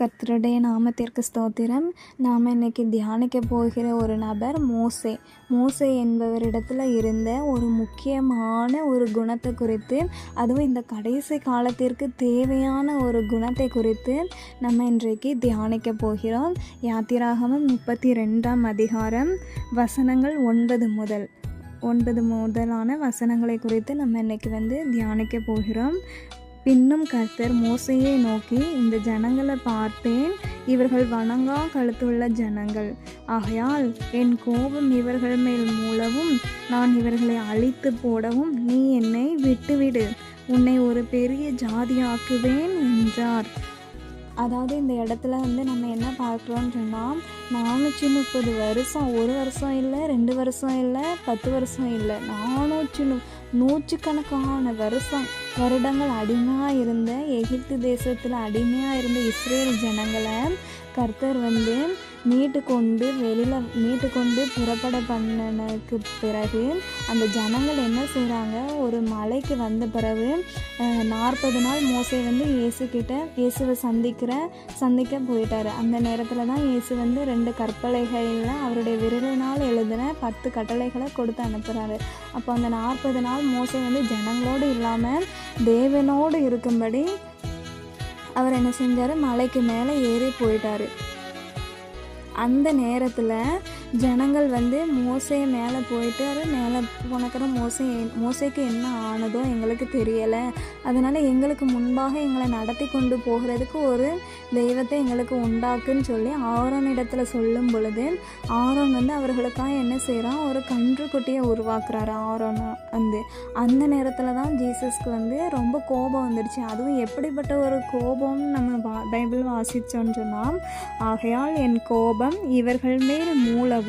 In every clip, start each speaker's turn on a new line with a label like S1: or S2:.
S1: கர்த்தருடைய நாமத்திற்கு ஸ்தோத்திரம். நாம் இன்னைக்கு தியானிக்க போகிற ஒரு நபர் மோசே. மோசே என்பவரிடத்தில் இருந்த ஒரு முக்கியமான ஒரு குணத்தை குறித்து, அதுவும் இந்த கடைசி காலத்திற்கு தேவையான ஒரு குணத்தை குறித்து நம்ம இன்றைக்கு தியானிக்க போகிறோம். யாத்திராகமம் 32ஆம் அதிகாரம் வசனங்கள் 9 முதலான வசனங்களை குறித்து நம்ம இன்றைக்கி தியானிக்க போகிறோம். பின்னும் கர்த்தர் மோசேயை நோக்கி, இந்த ஜனங்களை பார்த்தேன், இவர்கள் வணங்கா கழுத்துள்ள ஜனங்கள். ஆகையால் என் கோபம் இவர்கள் மேல் மூளவும், நான் இவர்களை அழித்து போடவும் நீ என்னை விட்டுவிடு, உன்னை ஒரு பெரிய ஜாதியாக்குவேன் என்றார். அதாவது இந்த இடத்துல நம்ம என்ன பார்க்குறோன்னு சொன்னால், 430 வருஷம், 1 வருஷம் இல்லை, 2 வருஷம் இல்லை, 10 வருஷம் இல்லை, 100கணக்கான வருடங்கள் அடிமையாக இருந்த எகிப்து தேசத்தில் அடிமையாக இருந்த இஸ்ரேல் ஜனங்களை கர்த்தர் மீட்டு கொண்டு புறப்பட பண்ணினதுக்கு பிறகு அந்த ஜனங்கள் என்ன செய்கிறாங்க, ஒரு மலைக்கு வந்த பிறகு 40 நாள் மோசே இயேசுவை சந்திக்க போயிட்டார். அந்த நேரத்தில் தான் இயேசு 2 கற்பலைகளில் அவருடைய விரலினால் எழுதின 10 கட்டளைகளை கொடுத்து அனுப்புகிறாரு. அப்போ அந்த 40 நாள் மோசே ஜனங்களோடு இல்லாமல் தேவனோடு இருக்கும்படி அவர் என்ன செஞ்சார், மலைக்கு மேலே ஏறி போயிட்டார். அந்த நேரத்தில் ஜனங்கள் மோசே மேலே போயிட்டாரு. மேலே போனக்கிற மோசேக்கு என்ன ஆனதோ எங்களுக்கு தெரியலை, அதனால் எங்களுக்கு முன்பாக எங்களை நடத்தி கொண்டு போகிறதுக்கு ஒரு தெய்வத்தை எங்களுக்கு உண்டாக்குன்னு சொல்லி ஆரோனிடத்தில் சொல்லும் பொழுது, ஆரோன் அவர்களுக்காக என்ன செய்கிறான், ஒரு கன்றுக்குட்டியை உருவாக்குறாரு. ஆரோன் அந்த நேரத்தில் தான் ஜீசஸ்க்கு ரொம்ப கோபம் வந்துடுச்சு. அதுவும் எப்படிப்பட்ட ஒரு கோபம் நம்ம பைபிள் வாசித்தோன்னு சொன்னால், ஆகையால் என் கோபம் இவர்கள் மேல் மூளவும்,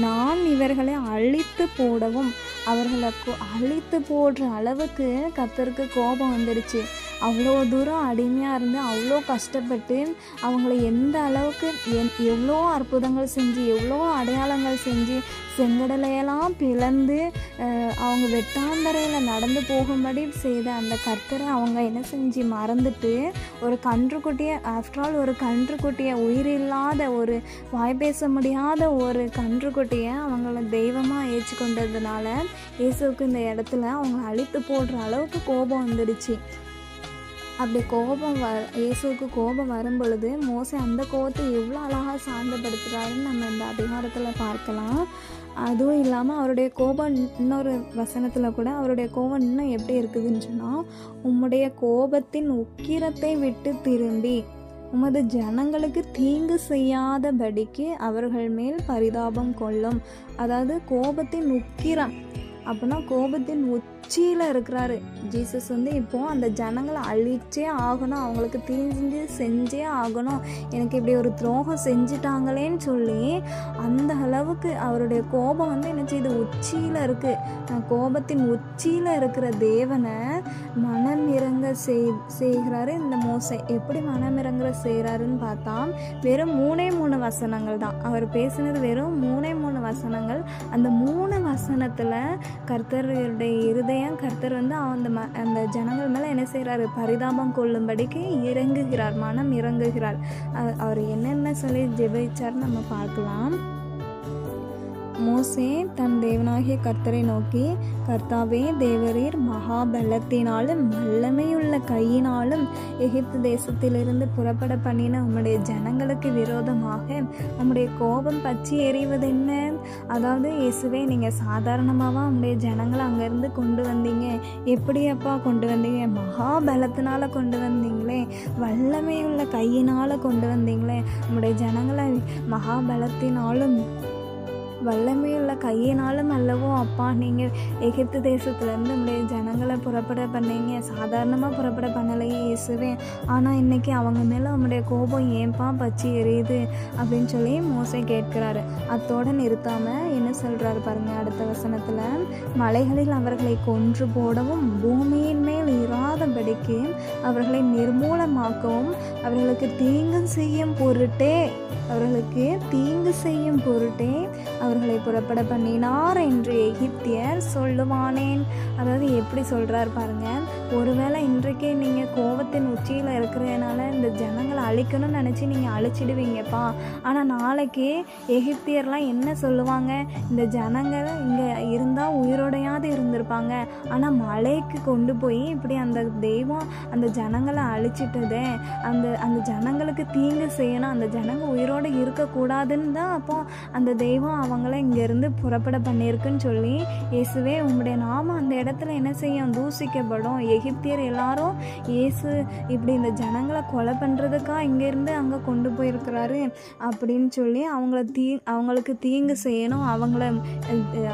S1: நான் இவர்களை அழித்து போடவும். அவர்களை அழித்து போடுற அளவுக்கு கர்த்தருக்கு கோபம் வந்துடுச்சு. அவ்வளோ தூரம் அடிமையாக இருந்து அவ்வளோ கஷ்டப்பட்டு அவங்கள எந்த அளவுக்கு எவ்வளோ அற்புதங்கள் செஞ்சு, எவ்வளோ அடையாளங்கள் செஞ்சு, செங்கடலையெல்லாம் பிளந்து அவங்க வெட்டாந்தரையில் நடந்து போகும்படி செய்த அந்த கர்த்தரை அவங்க என்ன செஞ்சு மறந்துட்டு, ஒரு கன்றுக்குட்டியை, ஆஃப்டரால் ஒரு கன்றுக்குட்டியை, உயிரில்லாத ஒரு வாய் பேச முடியாத ஒரு கன்றுக்குட்டியை அவங்கள தெய்வமாக ஏற்றி கொண்டதுனால இயேசுவுக்கு இந்த இடத்துல அவங்கள அழித்து போடுற அளவுக்கு கோபம் வந்துடுச்சு. அப்படி இயேசுவுக்கு கோபம் வரும் பொழுது மோசே அந்த கோபத்தை எவ்வளோ அழகாக சாந்தப்படுத்துகிறாருன்னு நம்ம இந்த அதிகாரத்தில் பார்க்கலாம். அதுவும் இல்லாமல் அவருடைய கோபம் இன்னொரு வசனத்தில் கூட அவருடைய கோபம் இன்னும் எப்படி இருக்குதுன்னு சொன்னால், உம்முடைய கோபத்தின் உக்கிரத்தை விட்டு திரும்பி உமது ஜனங்களுக்கு தீங்கு செய்யாதபடிக்கு அவர்கள் மேல் பரிதாபம் கொள்ளும். அதாவது கோபத்தின் உக்கிரம் அப்படின்னா கோபத்தின் உச்சியில் இருக்கிறாரு ஜீசஸ். இப்போது அந்த ஜனங்களை அழிச்சே ஆகணும், அவங்களுக்கு தீங்கு செஞ்சே ஆகணும், எனக்கு இப்படி ஒரு துரோகம் செஞ்சிட்டாங்களேன்னு சொல்லி அந்த அளவுக்கு அவருடைய கோபம் என்ன செய்யுது, உச்சியில் இருக்குது. கோபத்தின் உச்சியில் இருக்கிற தேவனை மனமிறங்க செய்கிறாரு இந்த மோசே. எப்படி மனமிறங்க செய்கிறாருன்னு பார்த்தா, வெறும் 3 வசனங்கள் தான் அவர் பேசினது, வெறும் 3 வசனங்கள். அந்த 3 வசனத்தில் கர்த்தருடைய இருதயம், கர்த்தர் அந்த ஜனங்கள் மேலே என்ன செய்கிறாரு, பரிதாபம் கொள்ளும்படிக்கு இறங்குகிறார், மனம் இறங்குகிறார். அவர் என்னென்ன சொல்லி ஜெபிச்சார்னு நம்ம பார்க்கலாம். மோசே தன் தேவனாகிய கர்த்தரை நோக்கி, கர்த்தாவே தேவரீர் மகாபலத்தினாலும் வல்லமையுள்ள கையினாலும் எகிப்து தேசத்திலிருந்து புறப்பட பண்ணின உம்முடைய ஜனங்களுக்கு விரோதமாக உம்முடைய கோபம் பற்றி எறிவது என்ன? அதாவது இயேசுவே, நீங்கள் சாதாரணமாக உம்முடைய ஜனங்களை அங்கேருந்து கொண்டு வந்தீங்க. எப்படியப்பா கொண்டு வந்தீங்க? மகாபலத்தினால கொண்டு வந்தீங்களே, வல்லமையுள்ள கையினால் கொண்டு வந்தீங்களே. உம்முடைய ஜனங்களை மகாபலத்தினாலும் வல்லமையுள்ள கையினாலும் அல்லவோ அப்பா நீங்கள் எகிப்து தேசத்துலேருந்து நம்முடைய ஜனங்களை புறப்பட பண்ணீங்க. சாதாரணமாக புறப்பட பண்ணலையே இயேசுவே, ஆனால் இன்றைக்கி அவங்க மேலே நம்முடைய கோபம் ஏன்பா பற்றி எரியுது அப்படின்னு சொல்லி மோசே கேட்கிறாரு. அத்தோடு நிறுத்தாமல் என்ன சொல்கிறாரு பாருங்கள் அடுத்த வசனத்தில், மலைகளில் அவர்களை கொன்று போடவும், பூமியின் மேல் இராதபடிக்கு அவர்களை நிர்மூலமாக்கவும், அவர்களுக்கு தீங்கு செய்யும் பொருட்டே அவர்களை புறப்பட பண்ணினார் என்று எகிப்தியர் சொல்லுவானேன். அதாவது எப்படி சொல்கிறார் பாருங்கள், ஒருவேளை இன்றைக்கே நீங்கள் கோபத்தின் உச்சியில் இருக்கிறதுனால இந்த ஜனங்களை அழிக்கணும்னு நினச்சி நீங்கள் அழிச்சிடுவீங்கப்பா. ஆனால் நாளைக்கு எகிப்தியர்லாம் என்ன சொல்லுவாங்க, இந்த ஜனங்கள் இங்கே இருந்தால் உயிரோடையாவது இருந்திருப்பாங்க, ஆனால் மலைக்கு கொண்டு போய் இப்படி அந்த தெய்வம் அந்த ஜனங்களை அழிச்சிட்டதே, அந்த ஜனங்களுக்கு தீங்கு செய்யணும், அந்த ஜனங்கள் உயிரோடு இருக்கக்கூடாதுன்னு தான் அப்போ அந்த தெய்வம் அவங்கள இங்கேருந்து புறப்பட பண்ணியிருக்குன்னு சொல்லி, இயேசுவே உம்முடைய நாமம் அந்த இடத்துல என்ன செய்யும், தூசிக்கப்படும். எகிப்தியர் எல்லாரும் இயேசு இப்படி இந்த ஜனங்களை கொலை பண்ணுறதுக்காக இங்கேருந்து அங்கே கொண்டு போயிருக்கிறாரு அப்படின்னு சொல்லி அவங்களுக்கு தீங்கு செய்யணும்,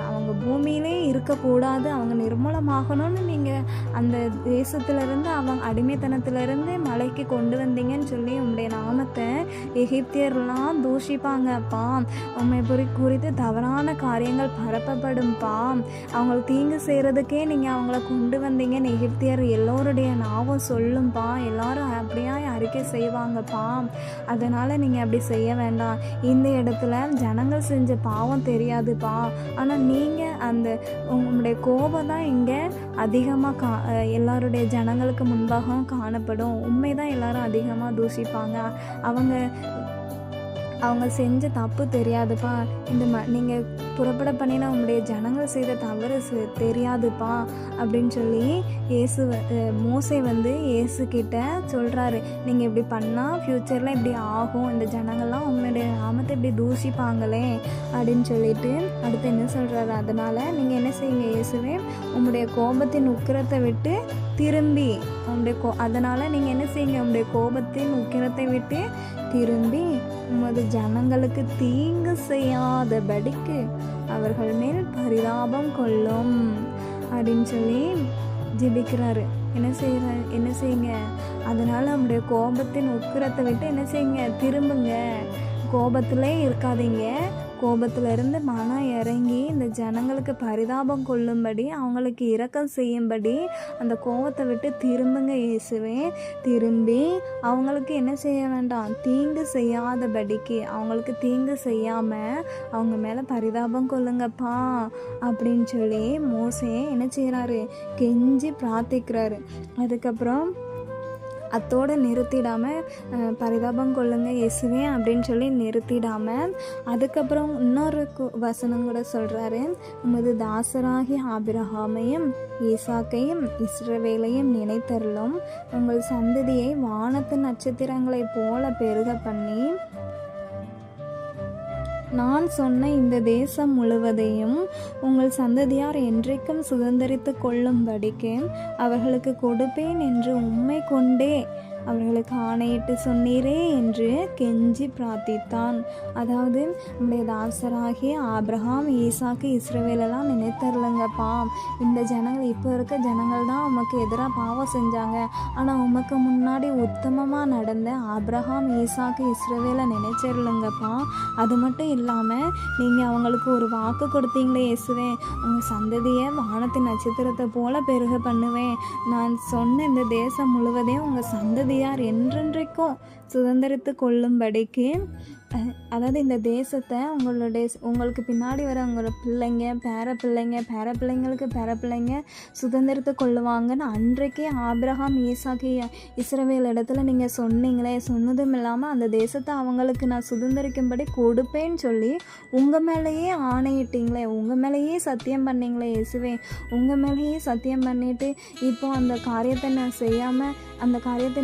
S1: அவங்க பூமியிலே இருக்கக்கூடாது, அவங்க நிர்மூலமாகணும்னு நீங்கள் அந்த தேசத்துலேருந்து அடிமைத்தனத்திலேருந்து மலைக்கு கொண்டு வந்தீங்கன்னு சொல்லி உம்முடைய நாமத்தை எகிப்தியர்லாம் தூஷிப்பாங்கப்பா. உண்மை குறித்து தவறான காரியங்கள் பரப்பப்படும்பா. அவங்களுக்கு தீங்கு செய்கிறதுக்கே நீங்கள் அவங்கள கொண்டு வந்தீங்கன்னு எகிப்தியர் எல்லோருடைய நாவும் சொல்லும்பா. எல்லாரும் அப்படியே அறிக்கை செய்வாங்கப்பா. அதனால் நீங்கள் அப்படி செய்ய வேண்டாம். இந்த இடத்துல ஜனங்கள் செஞ்ச பாவம் தெரியாதுப்பா, ஆனால் நீங்கள் உங்களுடைய கோபம் தான் இங்கே அதிகமாக எல்லாருடைய ஜனங்களுக்கு முன்பாக காணப்படும். உண்மை தான் எல்லாரும் அதிகமாக தூஷிப்பாங்க. அவங்க செஞ்ச தப்பு தெரியாதுப்பா. நீங்கள் புறப்பட பண்ணின உங்களுடைய ஜனங்கள் செய்த தவறு தெரியாதுப்பா அப்படின்னு சொல்லி மோசே இயேசுக்கிட்ட சொல்கிறாரு. நீங்கள் இப்படி பண்ணால் ஃப்யூச்சரில் இப்படி ஆகும், இந்த ஜனங்கள்லாம் உங்களுடைய நாமத்தை இப்படி தூஷிப்பாங்களே அப்படின்னு சொல்லிட்டு அடுத்து என்ன சொல்கிறாரு, அதனால் நீங்கள் என்ன செய்யுங்க இயேசுவே, உங்களுடைய கோபத்தின் உக்கிரத்தை விட்டு திரும்பி அதனால் நீங்கள் என்ன செய்யுங்க, உங்களுடைய கோபத்தின் உக்கிரத்தை விட்டு திரும்பி உமது ஜனங்களுக்கு தீங்கு செய்யாதபடிக்கு அவர்கள் மேல் பரிதாபம் கொள்ளும் அப்படின்னு சொல்லி ஜெபிக்கிறாரு. என்ன செய்யுங்க, அதனால் நம்முடைய கோபத்தின் உக்கிரத்தை விட்டு என்ன செய்யுங்க, திரும்புங்க, கோபத்திலே இருக்காதீங்க, கோபத்திலிருந்து மனம் இறங்கி இந்த ஜனங்களுக்கு பரிதாபம் கொள்ளும்படி அவங்களுக்கு இரக்கம் செய்யும்படி அந்த கோபத்தை விட்டு திரும்புங்க இயேசுவே. திரும்பி அவங்களுக்கு என்ன செய்ய வேண்டாம், தீங்கு செய்யாதபடிக்கு அவங்களுக்கு தீங்கு செய்யாமல் அவங்க மேலே பரிதாபம் கொள்ளுங்கப்பா அப்படின்னு சொல்லி மோசே என்ன செய்கிறாரு, கெஞ்சி பிரார்த்திக்கிறாரு. அதுக்கப்புறம் அத்தோடு நிறுத்திடாமல் பரிதாபம் கொள்ளுங்க இயேசுவே அப்படின்னு சொல்லி நிறுத்திடாமல் அதுக்கப்புறம் இன்னொரு வசனம் கூட சொல்கிறாரு, உமது தாசராகி ஆபிரகாமையும் ஈசாக்கையும் இஸ்ரவேலையும் நினைத்தருளும், உங்கள் சந்ததியை வானத்து நட்சத்திரங்களைப் போல பெருக பண்ணி நான் சொன்ன இந்த தேசம் முழுவதையும் உங்கள் சந்ததியார் என்றைக்கும் சுதந்திரித்து கொள்ளும்படிக்கு அவர்களுக்கு கொடுப்பேன் என்று உம்மை கொண்டே அவர்களுக்கு ஆணையிட்டு சொன்னீரே என்று கெஞ்சி பிரார்த்தித்தான். அதாவது நம்முடைய தாசராகிய ஆபிரகாம் ஈசாக்கு இஸ்ரவேலெல்லாம் நினைத்தரலங்கப்பா, இந்த ஜனங்கள் இப்போ இருக்க ஜனங்கள் தான் உமக்கு எதிராக பாவம் செஞ்சாங்க, ஆனால் உமக்கு முன்னாடி உத்தமமாக நடந்த ஆபிரகாம் ஈசாக்கு இஸ்ரவேலை நினைச்சிடலங்கப்பா. அது மட்டும் இல்லாமல் நீங்கள் அவங்களுக்கு ஒரு வாக்கு கொடுத்தீங்களே இயேசுவே, உங்கள் சந்ததியை வானத்தின் நட்சத்திரத்தை போல பெருக பண்ணுவேன், நான் சொன்ன இந்த தேசம் முழுவதையும் உங்கள் சந்ததியார் என்றென்றைக்கும் சுதந்திரித்து கொள்ளும்படிக்கு, அதாவது இந்த தேசத்தை உங்களுக்கு பின்னாடி வர உங்களோட பிள்ளைங்க பேரப்பிள்ளைங்களுக்கு பேரப்பிள்ளைங்க சுதந்திரத்தை கொள்ளுவாங்கன்னு அன்றைக்கே ஆபிரகாம் ஈசாக்கு இஸ்ரவேல் இடத்துல நீங்கள் சொன்னீங்களே, சொன்னதும் இல்லாமல் அந்த தேசத்தை அவங்களுக்கு நான் சுதந்திரிக்கும்படி கொடுப்பேன்னு சொல்லி உங்கள் மேலேயே ஆணையிட்டீங்களே, உங்கள் மேலேயே சத்தியம் பண்ணீங்களே இயேசுவே, உங்கள் மேலேயே சத்தியம் பண்ணிவிட்டு இப்போ அந்த காரியத்தை நான் செய்யாமல்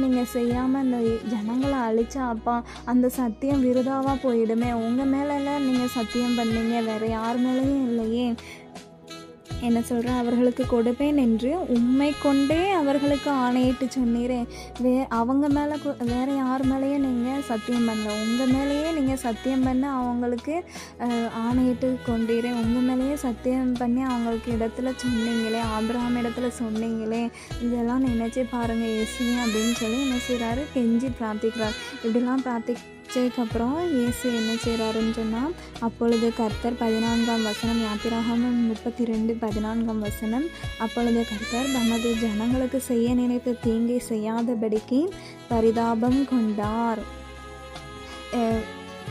S1: நீங்கள் செய்யாமல் அந்த ஜனங்களை அழிச்சா அப்பா அந்த சத்தியம் விருதாவாக போயிடுமே, உங்கள் மேலெல்லாம் நீங்கள் சத்தியம் பண்ணீங்க, வேறு யார் மேலேயும் இல்லையே. என்ன சொல்கிறேன், அவர்களுக்கு கொடுப்பேன் என்று உம்மை கொண்டே அவர்களுக்கு ஆணையிட்டு சொன்னீரே, அவங்க மேலே வேறு யார் மேலேயும் நீங்கள் சத்தியம் பண்ணல, உங்கள் மேலேயே நீங்கள் சத்தியம் பண்ண அவங்களுக்கு ஆணையிட்டு கொண்டீரே, உங்கள் மேலேயே சத்தியம் பண்ணி அவங்களுக்கு இடத்துல சொன்னீங்களே, ஆபிரகாம் இடத்துல சொன்னீங்களே, இதெல்லாம் நினச்சி பாருங்கள் இயேசுவே அப்படின்னு சொல்லி என்ன செய்கிறாரு, கெஞ்சி பிரார்த்திக்கிறார். இப்படிலாம் பிரார்த்திச்சதுக்கப்புறம் இயேசு என்ன செய்கிறாருன்னு சொன்னால், அப்பொழுது கர்த்தர் 14ஆம் வசனம், யாத்திராகமம் 32:14 வசனம், அப்பொழுது கர்த்தர் தமது ஜனங்களுக்கு செய்ய நினைத்த தீங்கை செய்யாதபடிக்கு பரிதாபம் கொண்டார்.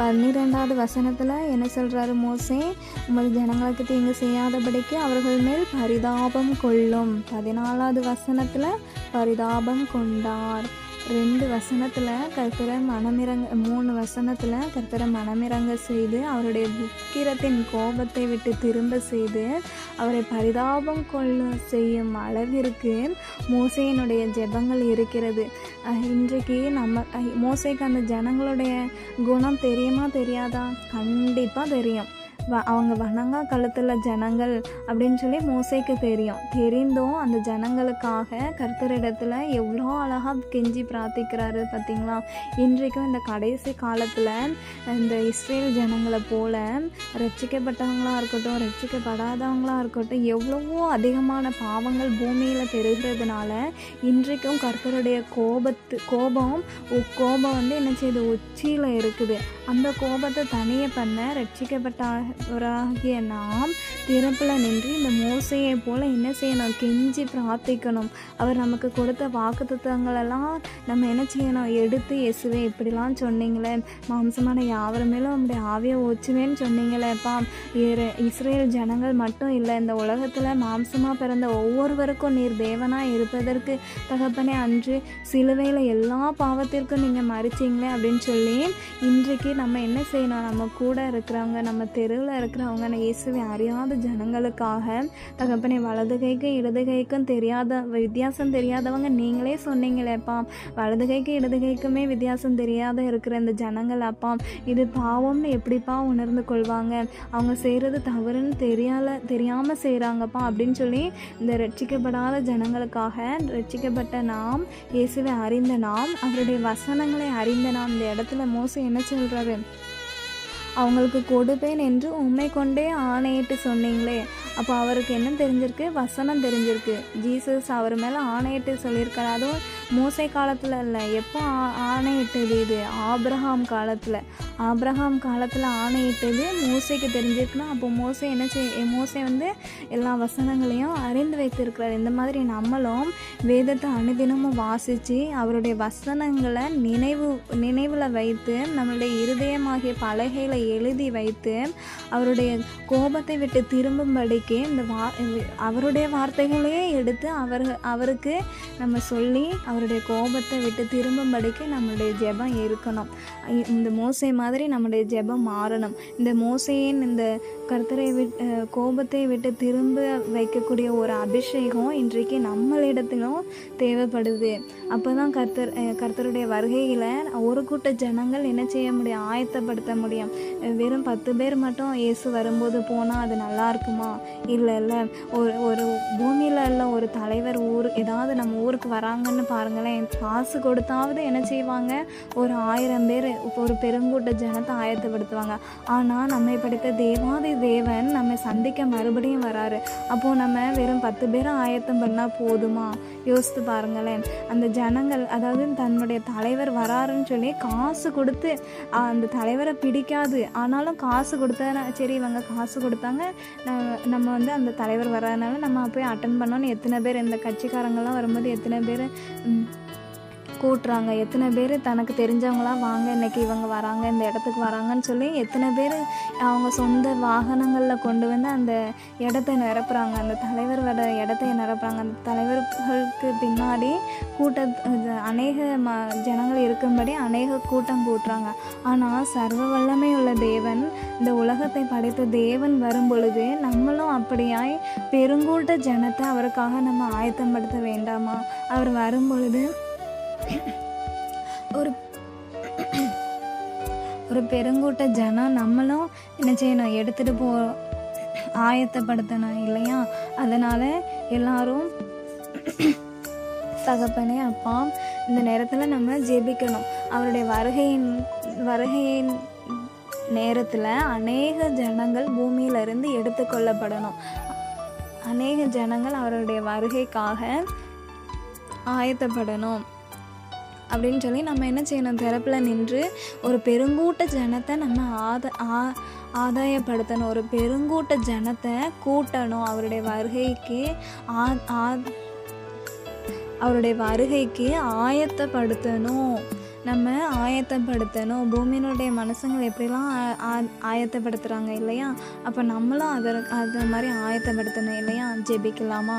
S1: 12வது வசனத்தில் என்ன சொல்கிறாரு மோசே, உமது ஜனங்களுக்கு தீங்கு செய்யாதபடிக்கு அவர்கள் மேல் பரிதாபம் கொள்ளும். 14வது வசனத்தில் பரிதாபம் கொண்டார். 2 வசனத்தில் கர்த்தரை 3 வசனத்தில் கர்த்தரை மனமிறங்க செய்து அவருடைய உக்கிரத்தின் கோபத்தை விட்டு திரும்ப செய்து அவரை பரிதாபம் கொள்ள செய்யும் அளவிற்கு மோசேயினுடைய ஜெபங்கள் இருக்கிறது. இன்றைக்கு மோசேக்கு அந்த ஜனங்களுடைய குணம் தெரியுமா தெரியாதா? கண்டிப்பாக தெரியும். அவங்க வணங்கா கழுத்தில் ஜனங்கள் அப்படின்னு சொல்லி மோசேக்கு தெரிந்தும் அந்த ஜனங்களுக்காக கர்த்தரிடத்தில் எவ்வளோ அழகாக கெஞ்சி பிரார்த்திக்கிறாரு பார்த்தீங்களா? இன்றைக்கும் இந்த கடைசி காலத்தில் இந்த இஸ்ரேல் ஜனங்களை போல ரட்சிக்கப்பட்டவங்களாக இருக்கட்டும் ரட்சிக்கப்படாதவங்களாக இருக்கட்டும் எவ்வளவோ அதிகமான பாவங்கள் பூமியில் பெருகிறதுனால இன்றைக்கும் கர்த்தருடைய கோபம் வந்து என்ன செய்யுது? உச்சியில் இருக்குது. அந்த கோபத்தை தனிய பண்ண ரட்சிக்கப்பட்டவராகிய நாம் திறப்பில் நின்று இந்த மோசையை போல் என்ன செய்யணும்? கெஞ்சி பிரார்த்திக்கணும். அவர் நமக்கு கொடுத்த வாக்குத்தத்தங்களெல்லாம் நம்ம என்ன செய்யணும்? எடுத்து இயேசுவே இப்படிலாம் சொன்னீங்களே, மாம்சமான யாவர் மேலும் நம்முடைய ஆவியை ஊற்றுவேன்னு சொன்னீங்களேப்பா. இஸ்ரேல் ஜனங்கள் மட்டும் இல்லை, இந்த உலகத்தில் மாம்சமாக பிறந்த ஒவ்வொருவருக்கும் நீர் தேவனாக இருப்பதற்கு தகப்பனே அன்று சிலுவையில் எல்லா பாவத்திற்கும் நீங்கள் மறிச்சிங்களே அப்படின்னு சொல்லி இன்றைக்கு நம்ம என்ன செய்யணும்? நம்ம கூட இருக்கிறவங்க, நம்ம தெருவில் இருக்கிறவங்க, இயேசுவை அறியாத ஜனங்களுக்காக தகப்பனே வலது கைக்கு இடது கைக்கும் வித்தியாசம் தெரியாதவங்க நீங்களே சொன்னீங்களேப்பா. வலது கைக்கு இடது கைக்குமே வித்தியாசம் தெரியாத இருக்கிற இந்த ஜனங்கள் அப்பா இது பாவம்னு எப்படிப்பா உணர்ந்து கொள்வாங்க? அவங்க செய்கிறது தவறுன்னு தெரியாமல் செய்கிறாங்கப்பா அப்படின்னு சொல்லி இந்த ரட்சிக்கப்படாத ஜனங்களுக்காக ரட்சிக்கப்பட்ட நாம், இயேசுவை அறிந்த நாம், அவருடைய வசனங்களை அறிந்த நாம் இந்த இடத்துல மோசே என்ன சொல்கிறாரு? அவங்களுக்கு கொடுப்பேன் என்று உண்மை கொண்டே ஆணையிட்டு சொன்னீங்களே. அப்போ அவருக்கு என்ன தெரிஞ்சிருக்கு? வசனம் தெரிஞ்சிருக்கு. ஜீசஸ் அவர் மேலே ஆணையிட்டு சொல்லியிருக்காரு. அதுவும் மோசே காலத்தில் இல்லை, எப்போ ஆணையிட்டது? இது ஆபிரகாம் காலத்தில் ஆணையிட்டது மோசேக்கு தெரிஞ்சிருக்குன்னா அப்போ மோசே வந்து எல்லா வசனங்களையும் அறிந்து வைத்திருக்கிறார். இந்த மாதிரி நம்மளும் வேதத்தை அனுதினமும் வாசித்து அவருடைய வசனங்களை நினைவில் வைத்து நம்மளுடைய இருதயமாகிய பலகையில் எழுதி வைத்து அவருடைய கோபத்தை விட்டு திரும்பும்படிக்கு அவருடைய வார்த்தைகளையே எடுத்து அவருக்கு நம்ம சொல்லி அவருடைய கோபத்தை விட்டு திரும்பும்படிக்கு நம்மளுடைய ஜெபம் இருக்கணும். இந்த மோசே மாதிரி நம்முடைய ஜெபம் மாறணும். இந்த மோசேயின் இந்த கர்த்தரை கோபத்தை விட்டு திரும்ப வைக்கக்கூடிய ஒரு அபிஷேகம் இன்றைக்கு நம்மளிடத்திலும் தேவைப்படுது. அப்போ தான் கர்த்தருடைய வருகையில் ஒரு கூட்ட ஜனங்கள் என்ன செய்ய முடியும்? ஆயத்தப்படுத்த முடியும். வெறும் 10 பேர் மட்டும் இயேசு வரும்போது போனால் அது நல்லா இருக்குமா? இல்லை ஒரு பூமியில் இல்லை, ஒரு தலைவர் ஏதாவது நம்ம ஊருக்கு வராங்கன்னு பாருங்களேன், காசு கொடுத்தாவது என்ன செய்வாங்க? ஒரு 1000 பேர் ஒரு பெருங்கூட்ட ஜனத்தை ஆயத்தப்படுத்துவாங்க. ஆனால் நம்மை படைத்த தேவாதி தேவன் நம்ம சந்திக்க மறுபடியும் வராரு. அப்போது நம்ம வெறும் 10 பேரை ஆயத்தம் பண்ணால் போதுமா? யோசித்து பாருங்களேன். அந்த ஜனங்கள் அதாவது தன்னுடைய தலைவர் வராருன்னு சொல்லி காசு கொடுத்து, அந்த தலைவரை பிடிக்காது ஆனாலும் காசு கொடுத்தா சரி இவங்க காசு கொடுத்தாங்க, நம்ம வந்து அந்த தலைவர் வர்றதுனால நம்ம போய் அட்டன் பண்ணோன்னு எத்தனை பேர் இந்த கட்சிக்காரங்கள்லாம் வரும்போது எத்தனை பேர் கூட்டுறாங்க, எத்தனை பேர் தனக்கு தெரிஞ்சவங்களாம் வாங்க இன்றைக்கி இவங்க வராங்க இந்த இடத்துக்கு வராங்கன்னு சொல்லி எத்தனை பேர் அவங்க சொந்த வாகனங்களில் கொண்டு வந்து அந்த இடத்த நிரப்புறாங்க, அந்த தலைவர் வர இடத்த நிரப்புறாங்க. அந்த தலைவர்களுக்கு பின்னாடி அநேக ஜனங்கள் இருக்கும்படி அநேக கூட்டம் கூட்டுறாங்க. ஆனால் சர்வ வல்லமை உள்ள தேவன், இந்த உலகத்தை படைத்த தேவன் வரும் பொழுது நம்மளும் அப்படியாய் பெருங்கூட்ட ஜனத்தை அவருக்காக நம்ம ஆயத்தப்படுத்த வேண்டாமா? அவர் வரும் பொழுது ஒரு பெருங்கூட்ட ஜனம் நம்மளும் என்ன செய்யணும்? எடுத்துகிட்டு ஆயத்தப்படுத்தணும் இல்லையா? அதனால் எல்லாரும் தகப்பனே அப்பா இந்த நேரத்தில் நம்ம ஜெபிக்கணும். அவருடைய வருகையின் நேரத்தில் அநேக ஜனங்கள் பூமியிலிருந்து எடுத்துக்கொள்ளப்படணும். அநேக ஜனங்கள் அவருடைய வருகைக்காக ஆயத்தப்படணும் அப்படின்னு சொல்லி நம்ம என்ன செய்யணும்? திறப்பில் நின்று ஒரு பெருங்கூட்ட ஜனத்தை நம்ம ஆதாயப்படுத்தணும். ஒரு பெருங்கூட்ட ஜனத்தை கூட்டணும். அவருடைய வருகைக்கு ஆயத்தப்படுத்தணும். நம்ம ஆயத்தப்படுத்தணும். பூமியினுடைய மனுஷங்கள் எப்படிலாம் ஆயத்தப்படுத்துகிறாங்க இல்லையா? அப்போ நம்மளும் அதை மாதிரி ஆயத்தப்படுத்தணும் இல்லையா? ஜெபிக்கலாமா?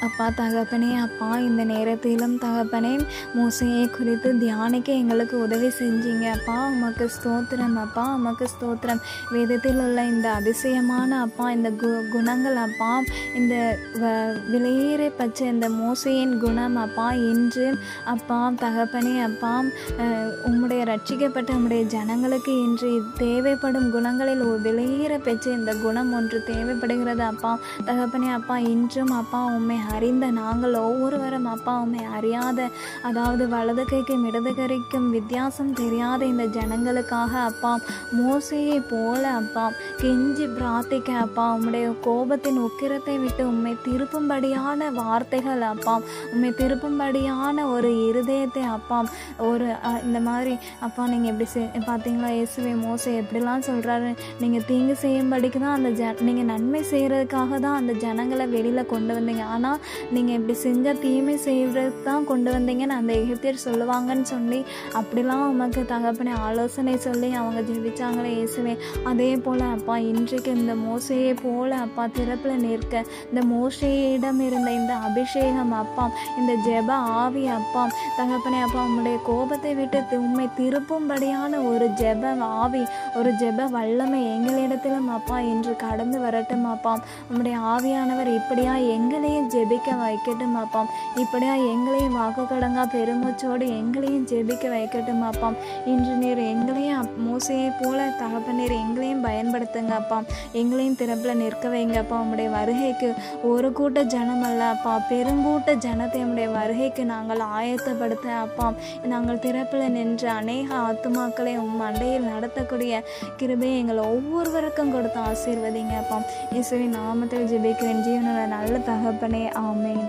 S1: அப்பா தகப்பனே, அப்பா இந்த நேரத்திலும் தகப்பனே, மோசேயை குறித்து தியானிக்க எங்களுக்கு உதவி செஞ்சீங்க அப்பா. உமக்கு ஸ்தோத்திரம் அப்பா, உமக்கு ஸ்தோத்திரம். வேதத்தில் உள்ள இந்த அதிசயமான அப்பா, இந்த குணங்கள் அப்பா, இந்த விலையேறப்பெற்ற இந்த மோசேயின் குணம் அப்பா, இன்று அப்பா தகப்பனே அப்பா, உம்முடைய ரட்சிக்கப்பட்ட உம்முடைய ஜனங்களுக்கு இன்று தேவைப்படும் குணங்களில் ஒரு விலையேறப்பெற்ற இந்த குணம் ஒன்று தேவைப்படுகிறது அப்பா தகப்பனே அப்பா. இன்றும் அப்பா உம்மை அறிந்த நாங்கள் ஒவ்வொருவரும் அப்பா உம்மை அறியாத, அதாவது வலது கைக்கும் இடது கைக்கும் வித்தியாசம் தெரியாத இந்த ஜனங்களுக்காக அப்பா, மோசேயை போல அப்பா கெஞ்சி பிரார்த்திக்க அப்பா, உம்முடைய கோபத்தின் உக்கிரத்தை விட்டு உம்மை திருப்பும்படியான வார்த்தைகள் அப்பா, உம்மை திருப்பும்படியான ஒரு இருதயத்தை அப்பா, ஒரு இந்த மாதிரி அப்பா நீங்கள் எப்படி பார்த்தீங்களா இயேசுவே, மோசே எப்படிலாம் சொல்கிறாரு, நீங்கள் தீங்கு செய்யும்படிக்கு தான் அந்த நீங்கள் நன்மை செய்கிறதுக்காக தான் அந்த ஜனங்களை வெளியில் கொண்டு வந்தீங்க, ஆனால் நீங்கள் இப்படி செஞ்சால் தீமை செய்கிறதுக்கு தான் கொண்டு வந்தீங்கன்னு அந்த எகிப்தியர் சொல்லுவாங்கன்னு சொல்லி அப்படிலாம் உமக்கு தகப்பனே ஆலோசனை சொல்லி அவங்க ஜெபிச்சாங்களே இயேசுவே. அதே போல் அப்பா இன்றைக்கு இந்த மோசையை போல் அப்பா திறப்பில் நிற்க இந்த மோசையிடம் இருந்த இந்த அபிஷேகம் அப்பா, இந்த ஜெப ஆவி அப்பா தகப்பனே அப்பா, உம்முடைய கோபத்தை விட்டு உம்மை திருப்பும்படியான ஒரு ஜெப ஆவி, ஒரு ஜெப வல்லமை எங்களிடத்திலும் அப்பா இன்று கடந்து வரட்டும் அப்பா. உம்முடைய ஆவியானவர் இப்படியா எங்களையும் ஜெபிக்க வைக்கட்டும் அப்பா, இப்படியா எங்களையும் வாக்கு கடங்கா பெருமூச்சோடு எங்களையும் ஜெபிக்க வைக்கட்டும் அப்பா. இன்று நீர் எங்களையும் மோசையை போல தகப்பனீர் எங்களையும் பயன்படுத்துங்க அப்பா, எங்களையும் திறப்பில் நிற்க வைங்க அப்பா. உம்முடைய வருகைக்கு ஒரு கூட்ட ஜனம் அல்ல அப்பா, பெருங்கூட்ட ஜனத்தை உம்முடைய வருகைக்கு நாங்கள் ஆயத்தப்படுத்த அப்பா, நாங்கள் திறப்பில் நின்று அநேக ஆத்துமாக்களை உம் மண்டையில் நடத்தக்கூடிய கிருபையை எங்களை ஒவ்வொருவருக்கும் கொடுத்து ஆசீர்வதிங்க அப்பா. இயேசுவின் நாமத்தில் ஜெபிக்கிறேன் ஜீவனுள்ள நல்ல தகப்பனே, ஆமென்.